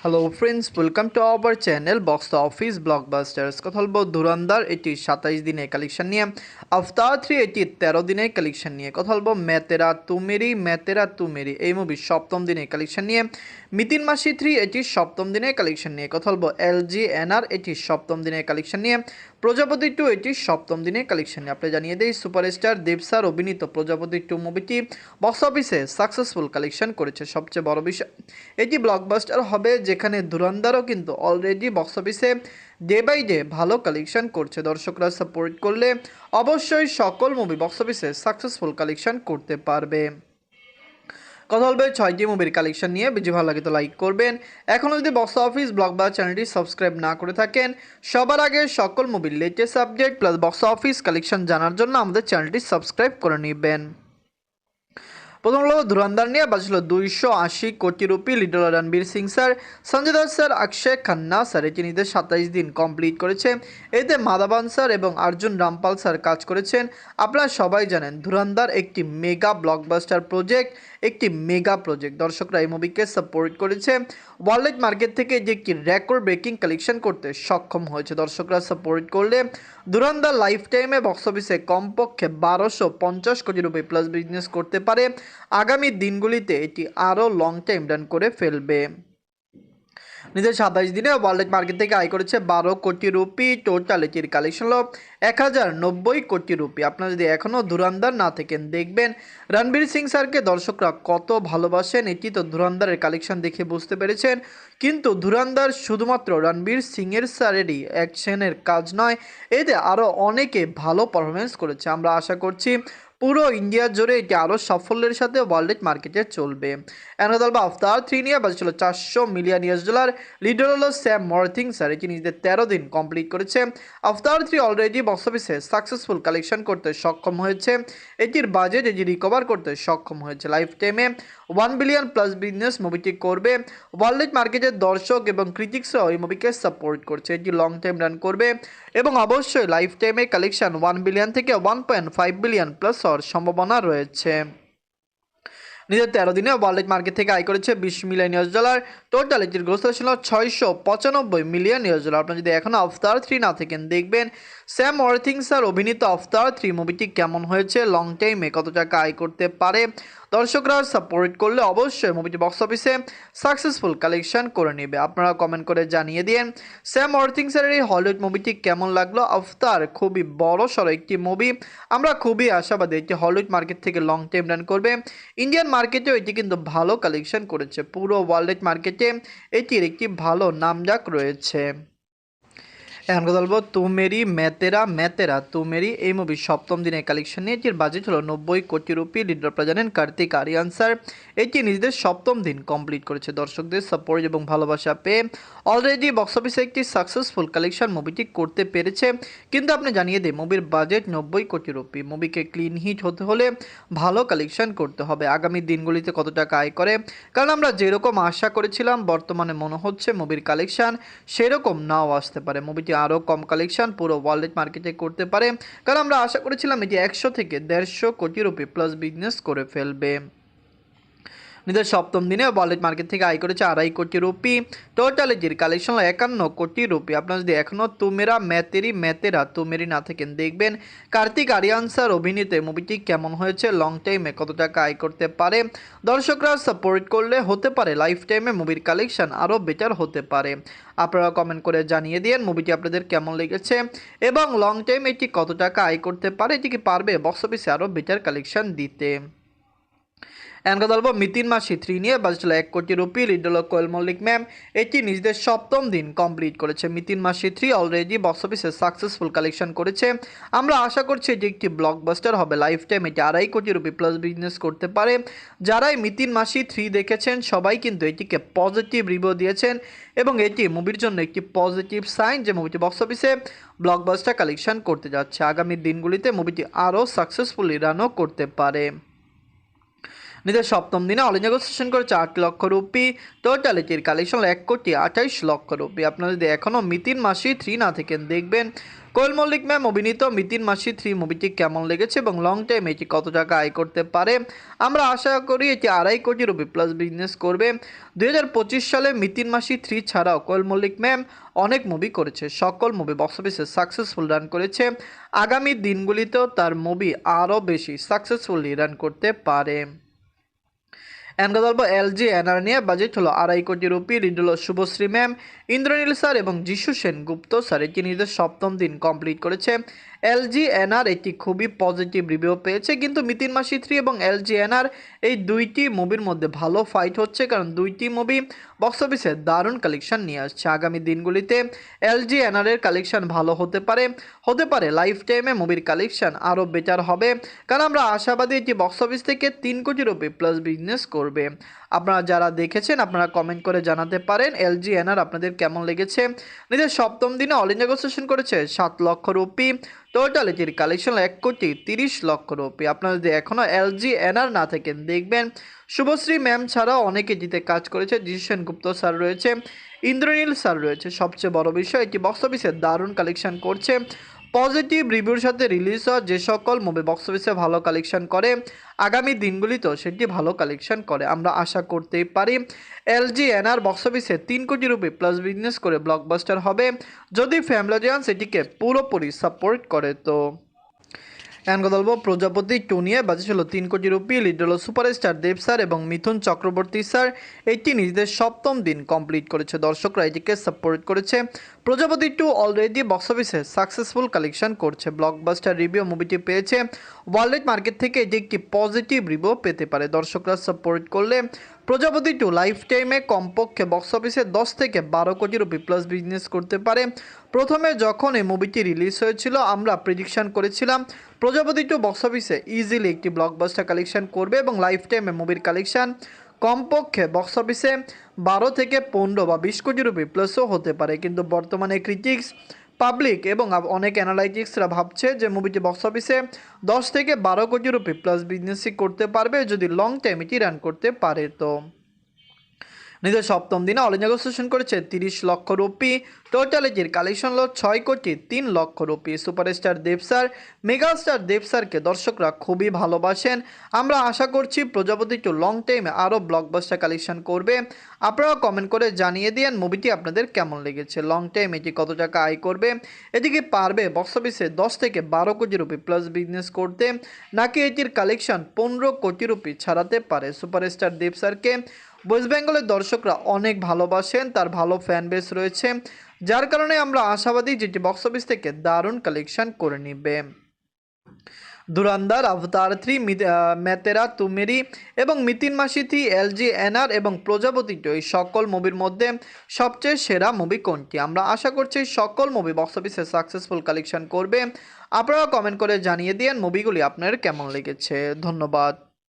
Hello friends, welcome to our channel box office blockbusters. কথা বলবো ধুরন্ধর এটি 27 দিনের কালেকশন নিয়ে, আফতার 3 এটি 13 দিনের কালেকশন নিয়ে। কথা বলবো মেতেরা তুমেরি এই মুভির সপ্তম দিনের কালেকশন নিয়ে, মিতিন মাসি 3 এটি সপ্তম দিনের কালেকশন নিয়ে। কথা বলবো LGNR এটি সপ্তম দিনের কালেকশন নিয়ে, প্রজাপতি 2 এটি সপ্তম দিনের কালেকশন নিয়ে। আপনি জানিয়ে দেই সুপারস্টার দেব স্যার অভিনীত প্রজাপতি 2 মুভিটি বক্স অফিসে সাকসেসফুল কালেকশন করেছে। সবচেয়ে বড় বিষয়, এটি ব্লকবাস্টার হবে, যেখানে ধুরন্ধরও কিন্তু অলরেডি বক্স অফিসে ডে বাই ডে ভালো কালেকশন করছে। দর্শকরা সাপোর্ট করলে অবশ্যই সকল মুভি বক্স অফিসে সাকসেসফুল কালেকশন করতে পারবে। কথা বলবে 6টি মুভির কালেকশন নিয়ে। ভিডিও ভালো লাগে তো লাইক করবেন। এখনও যদি বক্স অফিস ব্লকবাস্টার চ্যানেলটি সাবস্ক্রাইব না করে থাকেন, সবার আগে সকল মুভির latest update plus box office collection জানার জন্য আমাদের চ্যানেলটি সাবস্ক্রাইব করে নেবেন। প্রথম হলো ধুরন্ধর নিয়ে বাজছিল 280 কোটি রুপি। লিডল Ranveer Singh sir, Sanjay Dutt sir, Akshaye Khanna sir. এটি নিজেদের 27 দিন কমপ্লিট করেছে। এতে মাধবন স্যার এবং অর্জুন রামপাল স্যার কাজ করেছেন। আপনারা সবাই জানেন ধুরন্ধর একটি মেগা ব্লকবাস্টার প্রজেক্ট, একটি মেগা প্রজেক্ট। দর্শকরা এই মুভিকে সাপোর্ট করেছে। ওয়ার্ল্ড মার্কেট থেকে এটি একটি রেকর্ড ব্রেকিং কালেকশন করতে সক্ষম হয়েছে। দর্শকরা সাপোর্ট করলে ধুরন্ধর লাইফ টাইমে বক্স অফিসে কমপক্ষে 1250 কোটি রুপি প্লাস বিজনেস করতে পারে। আগামী দিনগুলিতে এটি আরও লং টাইম রান করে ফেলবে। নিজের 27 দিনে ওয়ার্ল্ড মার্কেট থেকে আয় করেছে 12 কোটি রুপি। টোটাল এটির কালেকশন হলো 1090 কোটি রুপি। আপনারা যদি এখনও ধুরন্ধর না থাকেন, দেখবেন রণবীর সিং স্যারকে দর্শকরা কত ভালোবাসেন। এটি তো ধুরন্ধরের কালেকশন দেখে বুঝতে পেরেছেন। কিন্তু ধুরন্ধর শুধুমাত্র রণবীর সিংয়ের স্যারেরই অ্যাকশনের কাজ নয়, এতে আরও অনেকে ভালো পারফরমেন্স করেছে। আমরা আশা করছি পুরো ইন্ডিয়া জুড়ে এটি আরও সাফল্যের সাথে ওয়ার্ল্ড মার্কেটে চলবে। অ্যানাদাল বা আফতার 3 নিয়ে বাজছিল $400 মিলিয়ন। লিডার হলো স্যাম ওয়ারথিং স্যার। এটি নিজেদের 13 দিন কমপ্লিট করেছে। আফতার 3 অলরেডি বক্স অফিসে সাকসেসফুল কালেকশন করতে সক্ষম হয়েছে। এটির বাজেট এটি রিকভার করতে সক্ষম হয়েছে। লাইফ টাইমে 1 বিলিয়ন প্লাস বিজনেস মুভিটি করবে। ওয়ার্ল্ড মার্কেটের দর্শক এবং ক্রিটিক্সরাও এই মুভিকে সাপোর্ট করছে। এটি লং টাইম রান করবে এবং অবশ্যই লাইফ টাইমে কালেকশন 1 বিলিয়ন থেকে 1.5 বিলিয়ন প্লাস হওয়ার সম্ভাবনা রয়েছে। নিজের 13 দিনে ওয়ার্ল্ড মার্কেট থেকে আয় করেছে $20 মিলিয়ন। টোটাল এটির গ্রোথ ছিল $695 মিলিয়ন। আপনারা যদি এখনও আফতার 3 না থাকেন, দেখবেন স্যাম ওয়ারথিং স্যার অভিনীত আফতার 3 মুভিটি কেমন হয়েছে, লং টাইমে কত টাকা আয় করতে পারে। দর্শকরা সাপোর্ট করলে অবশ্যই মুভিটি বক্স অফিসে সাকসেসফুল কালেকশন করে নেবে। আপনারা কমেন্ট করে জানিয়ে দিন স্যাম ওয়ারথিং স্যারের এই হলিউড মুভিটি কেমন লাগলো। আফতার খুবই বড় সড়ো একটি মুভি। আমরা খুবই আশাবাদী এটি হলিউড মার্কেট থেকে লং টাইম রান করবে। ইন্ডিয়ান মার্কেটেও এটি কিন্তু ভালো কালেকশন করেছে। পুরো ওয়ার্ল্ড মার্কেটে এটির একটি ভালো নামডাক রয়েছে। এখন কথা বলবো তুমেরি তুমেরি এই মুভির সপ্তম দিনের কালেকশন নিয়ে। এটির বাজেট হলো 90 কোটি রুপি। লিডার জানেন কার্তিক আরিয়ান স্যার। এটি নিজেদের সপ্তম দিন কমপ্লিট করেছে। দর্শকদের সাপোর্ট এবং ভালোবাসা পেয়ে অলরেডি বক্স অফিসে একটি সাকসেসফুল কালেকশন মুভিটি করতে পেরেছে। কিন্তু আপনি জানিয়ে দিই মুভির বাজেট 90 কোটি রুপি। মুভিকে ক্লিন হিট হতে হলে ভালো কালেকশন করতে হবে। আগামী দিনগুলিতে কত টাকা আয় করে, কারণ আমরা যেরকম আশা করেছিলাম বর্তমানে মনে হচ্ছে মুভির কালেকশন সেরকম নাও আসতে পারে। মুভিটি আরও কম কালেকশন পুরো ওয়ার্ল্ড মার্কেটে করতে পারে, কারণ আমরা আশা করেছিলাম এটি 100 থেকে 150 কোটি রুপি প্লাস বিজনেস করে ফেলবে। নিজের সপ্তম দিনে ওয়ার্ল্ড মার্কেট থেকে আয় করেছে 2.5 কোটি রুপি। টোটাল এটির কালেকশন হলো 51 কোটি রুপি। আপনারা যদি এখনও মেতেরা তুমেরি না থাকেন, দেখবেন কার্তিক আরিয়ান স্যার অভিনীত মুভিটি কেমন হয়েছে, লং টাইমে কত টাকা আয় করতে পারে। দর্শকরা সাপোর্ট করলে হতে পারে লাইফ টাইমে মুভির কালেকশন আরও বেটার হতে পারে। আপনারা কমেন্ট করে জানিয়ে দিন মুভিটি আপনাদের কেমন লেগেছে এবং লং টাইম এটি কত টাকা আয় করতে পারে। এটি কি পারবে বক্স অফিসে আরও বেটার কালেকশন দিতে। এখন কথা বলবো মিতিন মাসি 3 নিয়ে বাজছিল 1 কোটি rupee. Little Koel Mallick ma'am এটি নিজেদের সপ্তম দিন কমপ্লিট করেছে। মিতিন মাসি 3 অলরেডি বক্স অফিসে সাকসেসফুল কালেকশন করেছে। আমরা আশা করছি এটি একটি ব্লকবাস্টার হবে। লাইফ টাইম এটি 2.5 কোটি রুপি প্লাস বিজনেস করতে পারে। যারাই মিতিন মাসি 3 দেখেছেন সবাই কিন্তু এটিকে পজিটিভ রিভিউ দিয়েছেন এবং এটি মুভির জন্য একটি পজিটিভ সাইন যে মুভিটি বক্স অফিসে ব্লকবাস্টার কালেকশন করতে যাচ্ছে। আগামী দিনগুলিতে মুভিটি আরও সাকসেসফুলি রানও করতে পারে। নিজের সপ্তম দিনে অল ইন্ডিয়া সেশন করেছে 8 লক্ষ রুপি। টোটাল এটির কালেকশন 1,28,00,000 রুপি। আপনারা যদি এখনও মিতিন মাসি 3 না থাকেন দেখবেন কোয়েল মল্লিক ম্যাম অভিনীত মিতিন মাসি 3 মুভিটি কেমন লেগেছে এবং লং টাইম এটি কত টাকা আয় করতে পারে। আমরা আশা করি এটি 2.5 কোটি রুপি প্লাস বিজনেস করবে। 2025 সালে মিতিন মাসি 3 ছাড়াও কোয়েল মল্লিক ম্যাম অনেক মুভি করেছে, সকল মুভি বক্স অফিসে সাকসেসফুল রান করেছে। আগামী দিনগুলিতেও তার মুভি আরও বেশি সাকসেসফুলি রান করতে পারে। এনকা গল্প এলজি এনআর নিয়ে বাজেট হলো 2.5 কোটি রুপি। লিড হলো শুভশ্রী ম্যাম, ইন্দ্রনীল স্যার এবং যিশু সেনগুপ্ত স্যার। এটি নিজের সপ্তম দিন কমপ্লিট করেছে। এলজি এনআর এটি খুবই পজিটিভ রিভিউ পেয়েছে, কিন্তু মিতিন মাসি 3 এবং এলজি এনআর এই দুইটি মুভির মধ্যে ভালো ফাইট হচ্ছে, কারণ দুইটি মুভি বক্স অফিসে দারুণ কালেকশন নিয়ে আসছে। আগামী দিনগুলিতে এলজি এনআর এর কালেকশন ভালো হতে পারে লাইফ টাইমে মুভির কালেকশন আরও বেটার হবে, কারণ আমরা আশাবাদী এটি বক্স অফিস থেকে 3 কোটি রুপি প্লাস বিজনেস করবে। আপনারা যারা দেখেছেন আপনারা কমেন্ট করে জানাতে পারেন এলজি এনআর আপনাদের কেমন লেগেছে। নিজের সপ্তম দিনে অল ইন্ডিয়া সেশন করেছে 7 লক্ষ রুপি। টোটাল এটির কালেকশন 1,30,00,000 রুপি। আপনারা যদি এখনও এলজি এনআর না থাকেন দেখবেন শুভশ্রী ম্যাম ছাড়াও অনেকে জিতে কাজ করেছে। যিশু সেনগুপ্ত স্যার রয়েছে, ইন্দ্রনীল স্যার রয়েছে। সবচেয়ে বড় বিষয় এটি বক্স অফিসে দারুণ কালেকশন করছে। পজিটিভ রিভিউর সাথে রিলিজ হওয়া যে সকল মুভি বক্স অফিসে ভালো কালেকশন করে আগামী দিনগুলিতেও সেটি ভালো কালেকশন করে। আমরা আশা করতেই পারি এলজি এনআর বক্স অফিসে 3 কোটি রুপি প্লাস বিজনেস করে ব্লকবাস্টার হবে, যদি ফ্যামিলি অডিয়েন্স এটিকে পুরোপুরি সাপোর্ট করে। তো এনকা গল্প প্রজাপতি 2 নিয়ে বাজেট হলো 3 কোটি রুপি। লিড হলো সুপারস্টার দেব স্যার এবং মিথুন চক্রবর্তী স্যার। এটি নিজেদের সপ্তম দিন কমপ্লিট করেছে, দর্শকরা এটিকে সাপোর্ট করেছে। প্রজাপতি 2 অলরেডি বক্স অফিসে সাকসেসফুল কালেকশন করছে। ব্লকবাস্টার রিভিউ মুভিটি পেয়েছে। ওয়ার্ল্ড মার্কেট থেকে এটি একটি পজিটিভ রিভিউ পেতে পারে। দর্শকরা সাপোর্ট করলে প্রজাপতি 2 লাইফ টাইমে কমপক্ষে বক্স অফিসে 10 থেকে 12 কোটি রুপি প্লাস বিজনেস করতে পারে। প্রথমে যখন এই মুভিটি রিলিজ হয়েছিল আমরা প্রেডিকশন করেছিলাম প্রজাপতি 2 বক্স অফিসে ইজিলি একটি ব্লকবাস্টার কালেকশন করবে এবং লাইফ টাইমে মুভির কালেকশন কমপক্ষে বক্স অফিসে 12 থেকে 15 বা 20 কোটি রুপি প্লাসও হতে পারে। কিন্তু বর্তমানে ক্রিটিক্স, পাবলিক এবং অনেক অ্যানালাইটিক্সরা ভাবছে যে মুভিটি বক্স অফিসে 10 থেকে 12 কোটি রুপি প্লাস বিজনেসই করতে পারবে যদি লং টাইম এটি রান করতে পারে। তো নিজের সপ্তম দিনে অল ইন্ডিয়া সেশন করেছে 30 লক্ষ রুপি। টোটাল এটির কালেকশন হলো 6,03,00,000 রুপি। সুপারস্টার দেব স্যার, মেগাস্টার দেব স্যারকে দর্শকরা খুবই ভালোবাসেন। আমরা আশা করছি প্রজাপতি 2 লং টাইমে আরও ব্লকবাস্টার কালেকশন করবে। আপনারা কমেন্ট করে জানিয়ে দিন মুভিটি আপনাদের কেমন লেগেছে, লং টাইম এটি কত টাকা আয় করবে, এটিকে পারবে বক্স অফিসে 10 থেকে 12 কোটি রুপি প্লাস বিজনেস করতে, নাকি এটির কালেকশন 15 কোটি রুপি ছাড়াতে পারে। সুপারস্টার দেব স্যারকে ওয়েস্ট বেঙ্গলের দর্শকরা অনেক ভালোবাসেন, তার ভালো ফ্যান বেস রয়েছে, যার কারণে আমরা আশাবাদী যেটি বক্স অফিস থেকে দারুণ কালেকশন করে নিবে। ধুরন্ধর, অবতার 3, মেতেরা তুমেরি এবং মিতিন মাসি 3, এলজি এনআর এবং প্রজাপতি 2 এই সকল মুভির মধ্যে সবচেয়ে সেরা মুভি কোনটি? আমরা আশা করছি সকল মুভি বক্স অফিসে সাকসেসফুল কালেকশন করবে। আপনারা কমেন্ট করে জানিয়ে দিন মুভিগুলি আপনার কেমন লেগেছে। ধন্যবাদ।